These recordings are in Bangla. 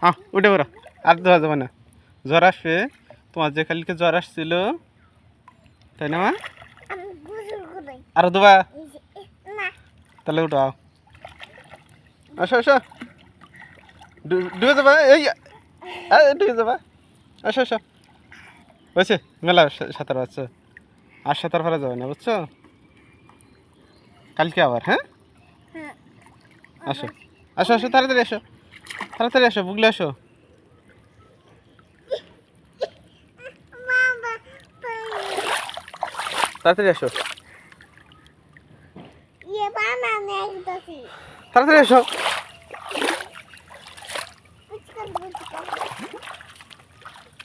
হ্যাঁ উঠে পড়ো, আর দেওয়া যাবে না, জ্বর আসবে। তোমার যে কালকে জ্বর আসছিল তাই না মা? আরো দেবা? তাহলে উঠো, আসো আসো, ডুবে যাবা, এই ডুবে যাবা, আসো আসো, বুঝছে মেলা সাঁতার পাচ্ছ, আর সাঁতার পারা যাবে না বুঝছো, কালকে আবার। হ্যাঁ আসো আসো আসো, তাড়াতাড়ি আসো, তাড়াতাড়ি আসো, বুগলে আসো, তাড়াতাড়ি আসো, তাড়াতাড়ি আসো।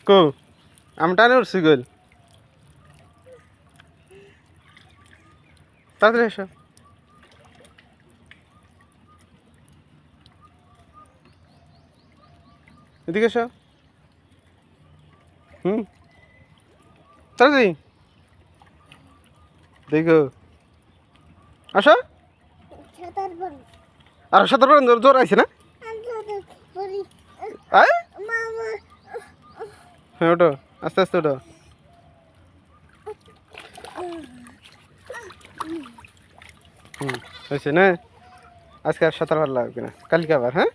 কো আমি টানে উঠছি গোল, তাড়াতাড়ি আসো। এদিকে এসো, তাড়াতাড়ি দেখো, আসো। আর সাঁতার পারেন, জ্বর আইছে না? হ্যাঁ ওটো, আস্তে আস্তে ওটো। হয়েছে না? আজকে আর সাঁতার ভালো লাগবে না, কালকে আবার। হ্যাঁ।